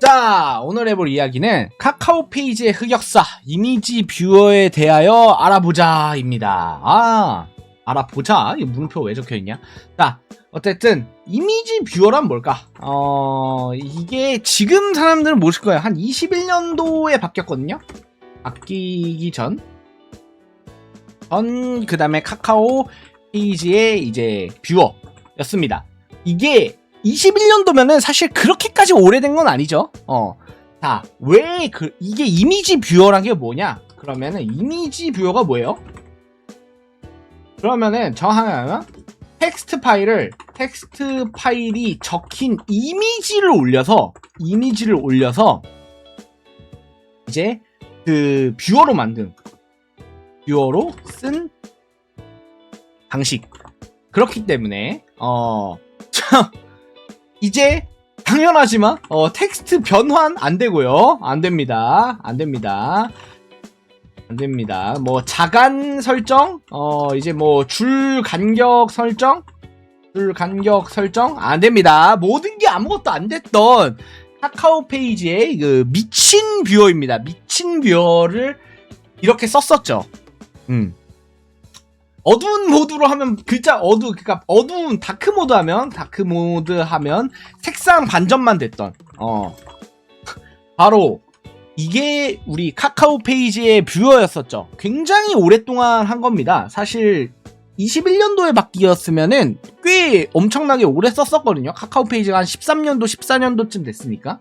자, 오늘 해볼 이야기는 카카오 페이지의 흑역사, 이미지 뷰어에 대하여 알아보자입니다. 알아보자? 이 물음표 왜 적혀있냐? 자, 어쨌든 이미지 뷰어란 뭘까? 이게 지금 사람들은 모를 거예요. 한 21년도에 바뀌었거든요? 바뀌기 전, 그 다음에 카카오 페이지의 이제 뷰어였습니다. 이게 21년도면은 사실 그렇게까지 오래된 건 아니죠. 자, 왜 이게 이미지 뷰어란 게 뭐냐? 그러면은 이미지 뷰어가 뭐예요? 그러면은 정확하게 텍스트 파일이 적힌 이미지를 올려서 이제 그 뷰어로 쓴 방식. 그렇기 때문에 이제 당연하지만 텍스트 변환 안 되고요. 안 됩니다. 뭐 자간 설정, 이제 뭐 줄 간격 설정 안 됩니다. 모든 게 아무것도 안 됐던 카카오 페이지의 그 미친 뷰어입니다. 미친 뷰어를 이렇게 썼었죠. 어두운 모드로 하면 그러니까 어두운 다크 모드 하면 색상 반전만 됐던 바로 이게 우리 카카오 페이지의 뷰어였었죠. 굉장히 오랫동안 한 겁니다. 사실 21년도에 바뀌었으면은 꽤 엄청나게 오래 썼었거든요. 카카오 페이지가 한 13년도 14년도쯤 됐으니까.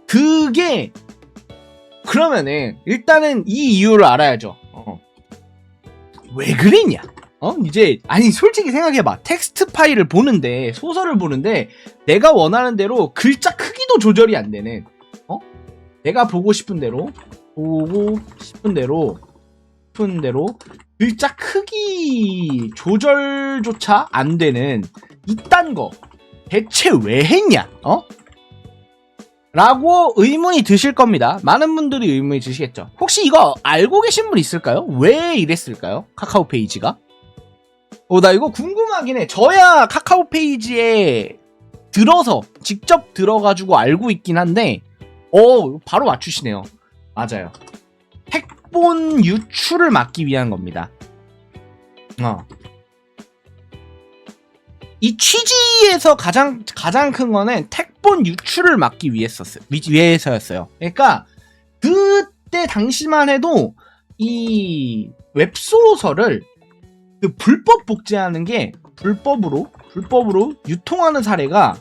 그게 그러면은 일단은 이 이유를 알아야죠. 왜 그랬냐? 이제 아니 솔직히 생각해봐. 텍스트 파일을 보는데, 소설을 보는데 내가 원하는 대로 글자 크기도 조절이 안 되는, 내가 보고 싶은 대로 글자 크기 조절조차 안 되는 이딴 거 대체 왜 했냐? 라고 의문이 드실 겁니다. 많은 분들이 의문이 드시겠죠. 혹시 이거 알고 계신 분 있을까요? 왜 이랬을까요? 카카오 페이지가? 나 이거 궁금하긴 해. 저야 카카오 페이지에 직접 들어가지고 알고 있긴 한데, 바로 맞추시네요. 맞아요. 택본 유출을 막기 위한 겁니다. 이 취지에서 가장 큰 거는 택본 유출을 막기 위해서였어요. 그러니까 그때 당시만 해도 이 웹소설을 그 불법 복제하는 게 불법으로 유통하는 사례가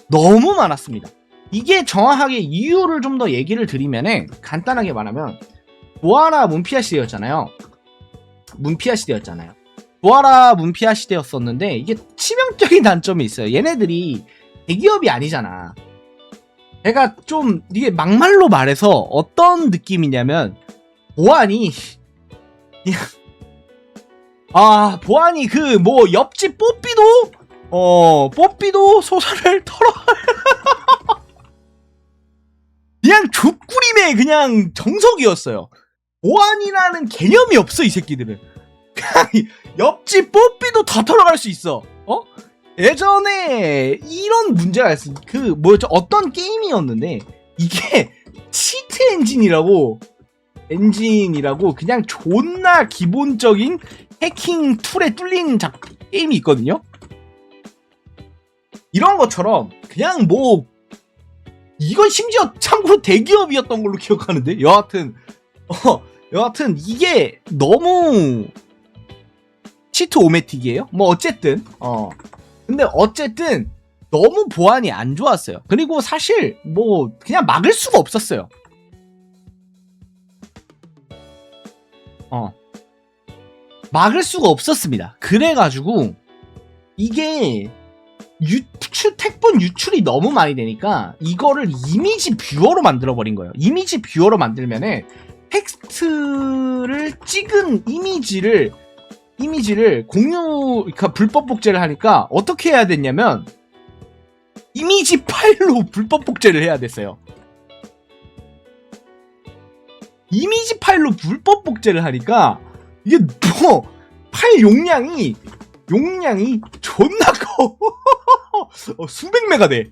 너무 많았습니다. 이게 정확하게 이유를 좀 더 얘기를 드리면은, 간단하게 말하면 보아라 문피아 시대였잖아요. 보아라 문피아 시대였었는데, 이게 치명적인 단점이 있어요. 얘네들이 대기업이 아니잖아. 내가 좀 이게 막말로 말해서 어떤 느낌이냐면, 보안이 그 뭐 옆집 뽀삐도 소설을 그냥 족구림의 그냥 정석이었어요. 보안이라는 개념이 없어, 이 새끼들은. 그냥 옆집 뽀삐도 다 털어갈 수 있어. 예전에 이런 문제가 있어. 어떤 게임이었는데, 이게 치트 엔진이라고 그냥 존나 기본적인 해킹 툴에 뚫린 게임이 있거든요. 이런 것처럼 그냥 뭐, 이건 심지어 참고로 대기업이었던 걸로 기억하는데, 여하튼 이게 너무 치트 오메틱이에요. 뭐 어쨌든 근데 어쨌든 너무 보안이 안 좋았어요. 그리고 사실 뭐 그냥 막을 수가 없었어요. 막을 수가 없었습니다. 그래가지고 이게 택본 유출이 너무 많이 되니까 이거를 이미지 뷰어로 만들어버린 거예요. 이미지 뷰어로 만들면은 텍스트를 찍은 이미지를 그러니까 불법 복제를 하니까 어떻게 해야 됐냐면, 이미지 파일로 불법 복제를 해야 됐어요. 이미지 파일로 불법 복제를 하니까 이게 뭐 파일 용량이 존나 커. 수백 메가 돼.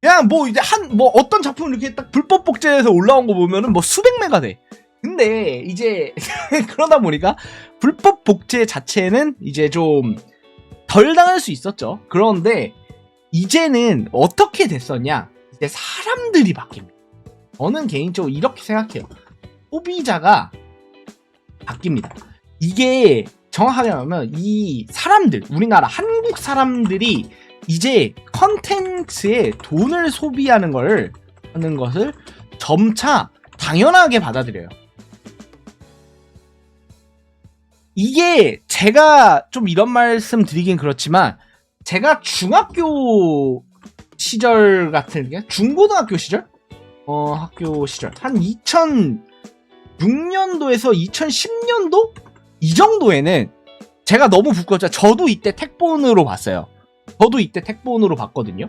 그냥 뭐 이제 뭐 어떤 작품 이렇게 딱 불법 복제해서 올라온 거 보면은 뭐 수백 메가 돼. 근데 이제 그러다 보니까 불법 복제 자체는 이제 좀 덜 당할 수 있었죠. 그런데 이제는 어떻게 됐었냐? 이제 사람들이 바뀝니다. 저는 개인적으로 이렇게 생각해요. 소비자가 바뀝니다. 이게 정확하게 말하면 이 사람들, 우리나라 한국 사람들이 이제 컨텐츠에 돈을 소비하는 하는 것을 점차 당연하게 받아들여요. 이게 제가 좀 이런 말씀 드리긴 그렇지만 제가 중학교 시절 같은 게 중고등학교 시절? 학교 시절 한 2006년도에서 2010년도 이 정도에는 제가 너무 부끄럽죠. 저도 이때 택본으로 봤어요. 저도 이때 택본으로 봤거든요.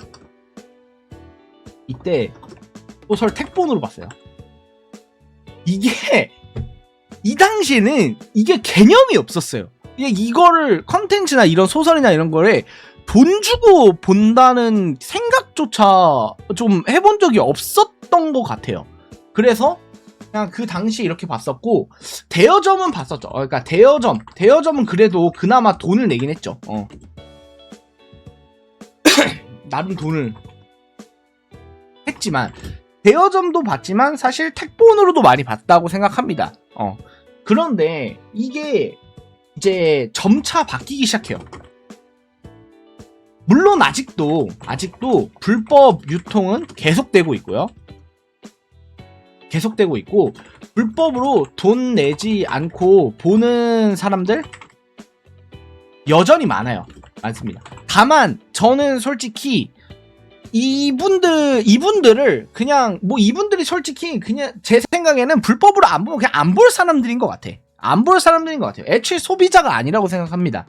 이때 소설 택본으로 봤어요. 이게 이 당시에는 이게 개념이 없었어요. 이거를 컨텐츠나 이런 소설이나 이런 거를 돈 주고 본다는 생각조차 좀 해본 적이 없었던 것 같아요. 그래서 그냥 그 당시에 이렇게 봤었고 대여점은 봤었죠. 그러니까 대여점은 그래도 그나마 돈을 내긴 했죠. 나름 돈을 했지만 대여점도 봤지만 사실 택본으로도 많이 봤다고 생각합니다. 그런데 이게 이제 점차 바뀌기 시작해요. 물론 아직도 불법 유통은 계속되고 있고요. 계속되고 있고 불법으로 돈 내지 않고 보는 사람들 여전히 많습니다. 다만 저는 솔직히 이분들을 그냥 뭐 이분들이 솔직히 그냥 제 생각에는 불법으로 안 보면 그냥 안 볼 사람들인 것 같아. 안 볼 사람들인 것 같아요. 애초에 소비자가 아니라고 생각합니다.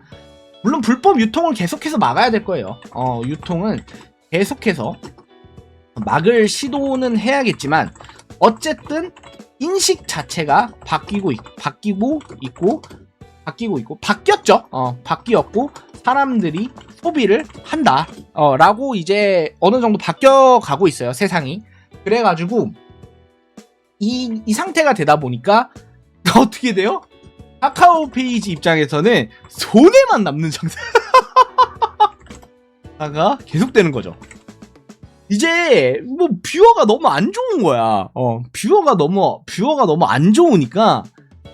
물론 불법 유통을 계속해서 막아야 될 거예요. 유통은 계속해서 막을 시도는 해야겠지만 어쨌든 인식 자체가 바뀌고 있고 바뀌었죠. 바뀌었고 사람들이 소비를 한다. 라고 이제 어느 정도 바뀌어가고 있어요. 세상이. 그래가지고 이 상태가 되다 보니까 어떻게 돼요? 카카오 페이지 입장에서는 손해만 남는 상태가 계속되는 거죠. 이제 뭐 뷰어가 너무 안 좋은 거야. 뷰어가 너무 안 좋으니까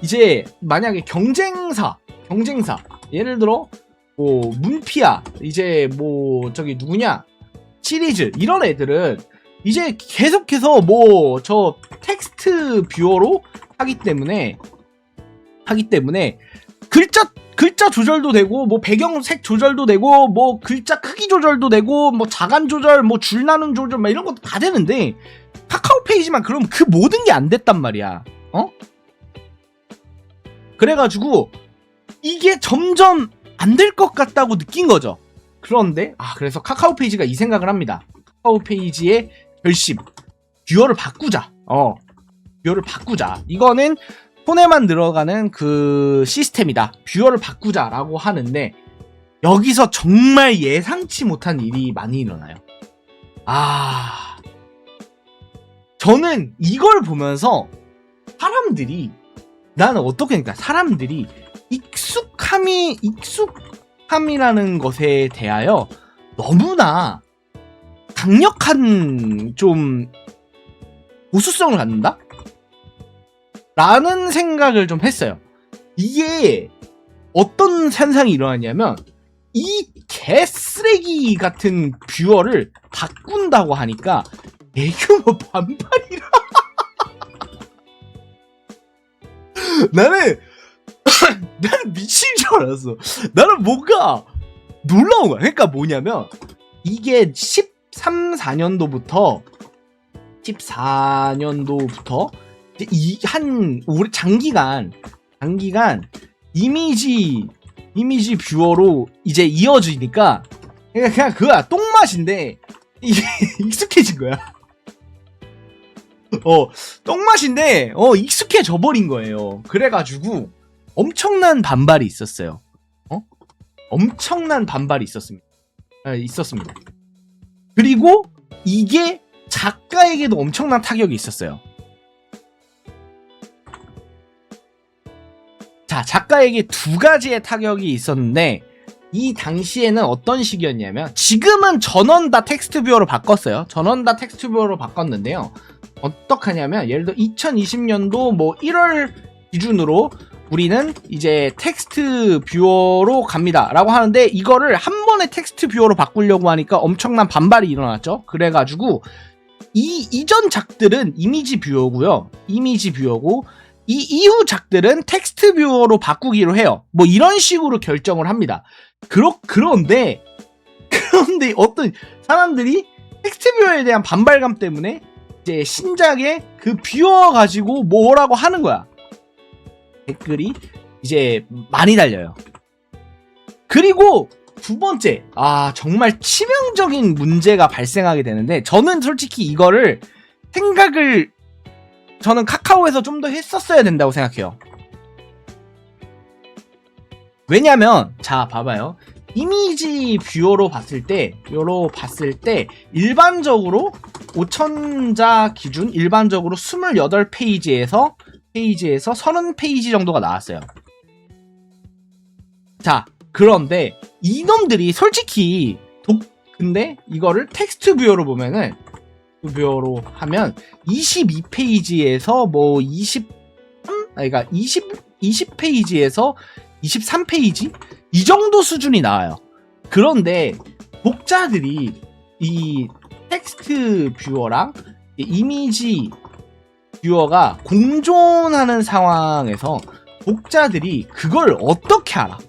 이제 만약에 경쟁사 예를 들어 뭐 문피아 이제 뭐 저기 누구냐 시리즈 이런 애들은 이제 계속해서 뭐 저 텍스트 뷰어로 하기 때문에 글자 조절도 되고 뭐 배경색 조절도 되고 뭐 글자 크기 조절도 되고 뭐 자간 조절 뭐 줄 나눈 조절 막 이런 것도 다 되는데 카카오 페이지만 그러면 그 모든 게 안 됐단 말이야. 그래가지고 이게 점점 안 될 것 같다고 느낀 거죠. 그런데 그래서 카카오 페이지가 이 생각을 합니다. 카카오 페이지의 결심, 뷰어를 바꾸자. 뷰어를 바꾸자. 이거는 손에만 들어가는 그 시스템이다. 뷰어를 바꾸자라고 하는데 여기서 정말 예상치 못한 일이 많이 일어나요. 저는 이걸 보면서 사람들이 익숙함이라는 것에 대하여 너무나 강력한 좀 보수성을 갖는다? 라는 생각을 좀 했어요. 이게 어떤 현상이 일어났냐면 이 개쓰레기 같은 뷰어를 바꾼다고 하니까 대규모 반발이라 나는 미친 줄 알았어. 나는 뭔가 놀라운 거야. 그러니까 뭐냐면 이게 14년도부터 올해 장기간 이미지 뷰어로 이제 이어지니까 그냥 그거야. 똥맛인데 이게 익숙해진 거야. 똥맛인데 익숙해져 버린 거예요. 그래가지고 엄청난 반발이 있었어요. 엄청난 반발이 있었습니다. 그리고 이게 작가에게도 엄청난 타격이 있었어요. 자, 작가에게 두 가지의 타격이 있었는데 이 당시에는 어떤 시기였냐면, 지금은 전원 다 텍스트 뷰어로 바꿨어요. 전원 다 텍스트 뷰어로 바꿨는데요. 어떡하냐면, 예를 들어 2020년도 뭐 1월 기준으로 우리는 이제 텍스트 뷰어로 갑니다 라고 하는데, 이거를 한 번에 텍스트 뷰어로 바꾸려고 하니까 엄청난 반발이 일어났죠. 그래가지고 이전 작들은 이미지 뷰어고요. 이미지 뷰어고, 이 이후 작들은 텍스트 뷰어로 바꾸기로 해요. 뭐 이런 식으로 결정을 합니다. 그런데 어떤 사람들이 텍스트 뷰어에 대한 반발감 때문에 이제 신작에 그 뷰어 가지고 뭐라고 하는 거야. 댓글이 이제 많이 달려요. 그리고 두 번째, 정말 치명적인 문제가 발생하게 되는데, 저는 솔직히 이거를 저는 카카오에서 좀 더 했었어야 된다고 생각해요. 왜냐면, 자, 봐봐요. 이미지 뷰어로 봤을 때, 일반적으로 5,000자 기준, 일반적으로 28페이지에서 30페이지 정도가 나왔어요. 자, 그런데 이놈들이 솔직히 근데 이거를 텍스트 뷰어로 보면은, 뷰어로 하면 22페이지에서 뭐 20페이지에서 23페이지? 이 정도 수준이 나와요. 그런데 독자들이 이 텍스트 뷰어랑 이미지 뷰어가 공존하는 상황에서 독자들이 그걸 어떻게 알아?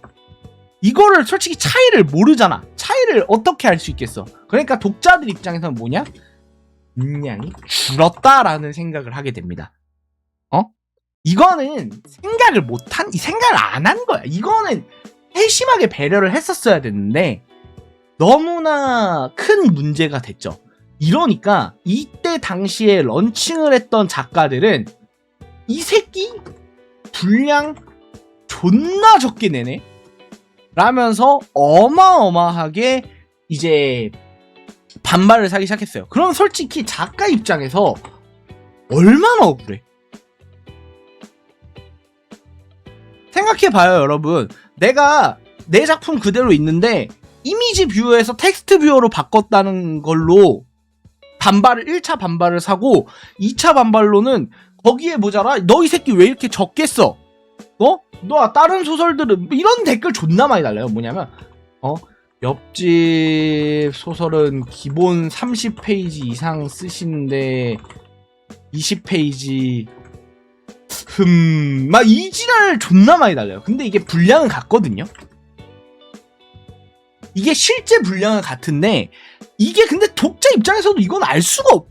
이거를 솔직히 차이를 모르잖아. 차이를 어떻게 알 수 있겠어? 그러니까 독자들 입장에서는 뭐냐? 물량이 줄었다라는 생각을 하게 됩니다. 이거는 생각을 안 한 거야. 이거는 세심하게 배려를 했었어야 됐는데 너무나 큰 문제가 됐죠. 이러니까 이때 당시에 런칭을 했던 작가들은 이 새끼 분량 존나 적게 내네 라면서 어마어마하게 이제 반발을 사기 시작했어요. 그럼 솔직히 작가 입장에서 얼마나 억울해. 생각해봐요, 여러분. 내가 내 작품 그대로 있는데 이미지 뷰어에서 텍스트 뷰어로 바꿨다는 걸로 1차 반발을 사고 2차 반발로는 거기에 모자라 너 이 새끼 왜 이렇게 적겠어? 너 다른 소설들은 이런 댓글 존나 많이 달려요. 뭐냐면 옆집 소설은 기본 30페이지 이상 쓰시는데 20페이지 막 이 지랄 존나 많이 달려요. 근데 이게 분량은 같거든요. 이게 실제 분량은 같은데 이게 근데 독자 입장에서도 이건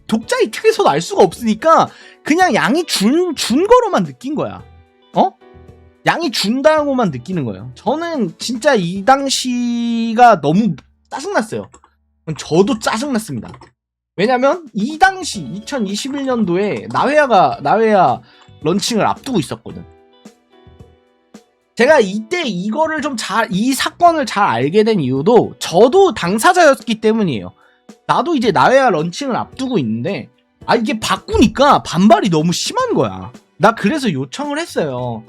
독자 입장에서도 알 수가 없으니까 그냥 양이 준 거로만 느낀 거야. 양이 준다고만 느끼는 거예요. 저는 진짜 이 당시가 너무 짜증났어요. 저도 짜증났습니다. 왜냐면 이 당시 2021년도에 나회야 런칭을 앞두고 있었거든. 제가 이때 이거를 이 사건을 잘 알게 된 이유도 저도 당사자였기 때문이에요. 나도 이제 나회야 런칭을 앞두고 있는데 이게 바꾸니까 반발이 너무 심한 거야. 나 그래서 요청을 했어요.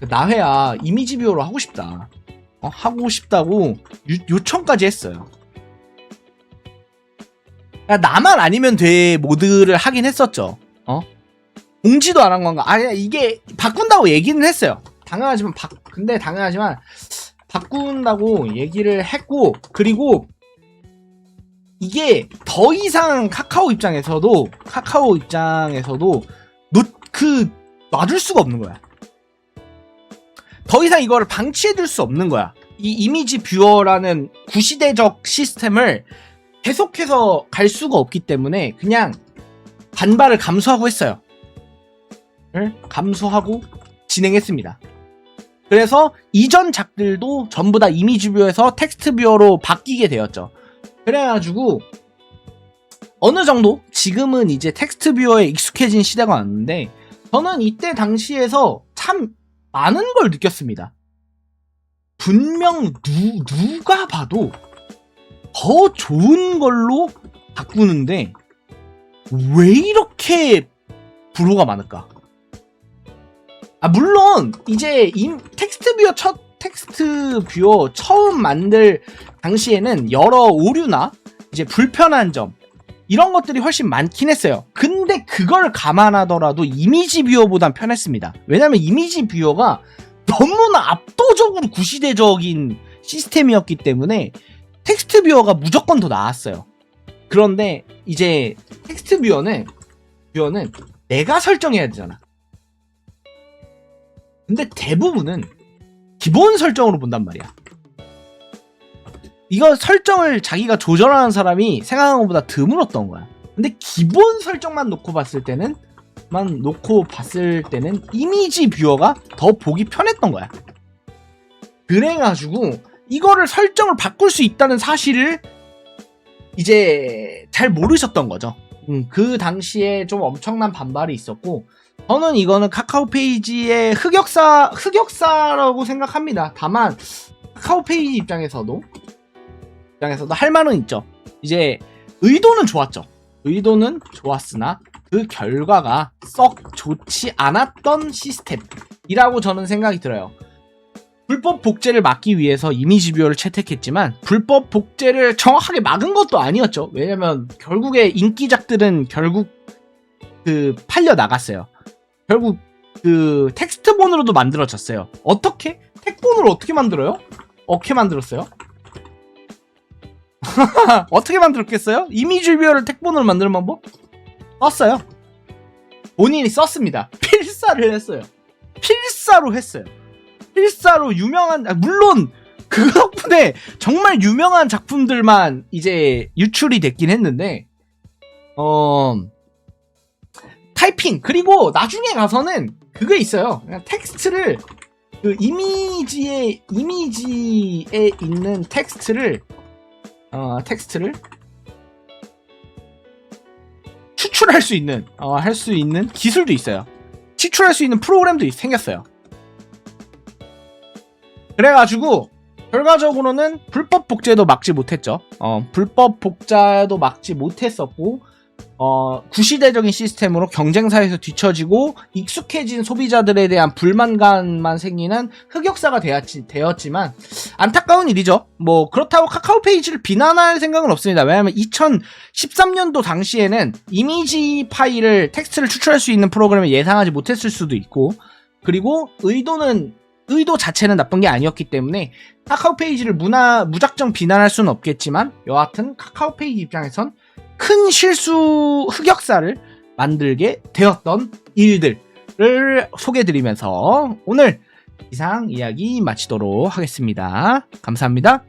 나회야 이미지 뷰어로 하고 싶다. 하고 싶다고 요청까지 했어요. 나만 아니면 돼 모드를 하긴 했었죠. 공지도 안 한 건가? 이게 바꾼다고 얘기는 했어요. 당연하지만 바꾼다고 얘기를 했고, 그리고 이게 더 이상 카카오 입장에서도 놔줄 수가 없는 거야. 더 이상 이거를 방치해둘 수 없는 거야. 이 이미지 뷰어라는 구시대적 시스템을 계속해서 갈 수가 없기 때문에 그냥 반발을 감수하고 했어요. 감수하고 진행했습니다. 그래서 이전 작들도 전부 다 이미지 뷰어에서 텍스트 뷰어로 바뀌게 되었죠. 그래가지고 어느 정도 지금은 이제 텍스트 뷰어에 익숙해진 시대가 왔는데 저는 이때 당시에서 참 많은 걸 느꼈습니다. 분명 누가 봐도 더 좋은 걸로 바꾸는데 왜 이렇게 불호가 많을까? 물론 이제 텍스트 뷰어 처음 만들 당시에는 여러 오류나 이제 불편한 점 이런 것들이 훨씬 많긴 했어요. 근데 그걸 감안하더라도 이미지 뷰어보단 편했습니다. 왜냐면 이미지 뷰어가 너무나 압도적으로 구시대적인 시스템이었기 때문에 텍스트 뷰어가 무조건 더 나았어요. 그런데 이제 텍스트 뷰어는 내가 설정해야 되잖아. 근데 대부분은 기본 설정으로 본단 말이야. 이거 설정을 자기가 조절하는 사람이 생각한 것보다 드물었던 거야. 근데 기본 설정만 놓고 봤을 때는 이미지 뷰어가 더 보기 편했던 거야. 그래가지고 이거를 설정을 바꿀 수 있다는 사실을 이제 잘 모르셨던 거죠. 그 당시에 좀 엄청난 반발이 있었고, 저는 이거는 카카오 페이지의 흑역사라고 생각합니다. 다만 카카오 페이지 입장에서도 할 말은 있죠. 이제 의도는 좋았죠. 의도는 좋았으나 그 결과가 썩 좋지 않았던 시스템이라고 저는 생각이 들어요. 불법 복제를 막기 위해서 이미지 뷰어를 채택했지만 불법 복제를 정확하게 막은 것도 아니었죠. 왜냐면 결국에 인기작들은 결국 팔려 나갔어요. 결국 텍스트본으로도 만들어졌어요. 어떻게? 텍본으로 어떻게 만들어요? 어떻게 만들었어요? 어떻게 만들었겠어요? 이미지 뷰어를 텍본으로 만드는 방법? 썼어요. 본인이 썼습니다. 필사를 했어요. 필사로 유명한, 물론 그 덕분에 정말 유명한 작품들만 이제 유출이 됐긴 했는데 타이핑, 그리고 나중에 가서는 그게 있어요. 그냥 텍스트를 이미지에 있는 텍스트를 추출할 수 있는 할 수 있는 기술도 있어요. 추출할 수 있는 프로그램도 생겼어요. 그래가지고 결과적으로는 불법 복제도 막지 못했죠. 불법 복제도 막지 못했었고 구시대적인 시스템으로 경쟁사에서 뒤처지고 익숙해진 소비자들에 대한 불만감만 생기는 흑역사가 되었지만 안타까운 일이죠. 뭐 그렇다고 카카오 페이지를 비난할 생각은 없습니다. 왜냐하면 2013년도 당시에는 이미지 파일을 텍스트를 추출할 수 있는 프로그램을 예상하지 못했을 수도 있고, 그리고 의도 자체는 나쁜 게 아니었기 때문에 카카오 페이지를 무작정 비난할 수는 없겠지만, 여하튼 카카오 페이지 입장에선 큰 실수 흑역사를 만들게 되었던 일들을 소개해드리면서 오늘 이상 이야기 마치도록 하겠습니다. 감사합니다.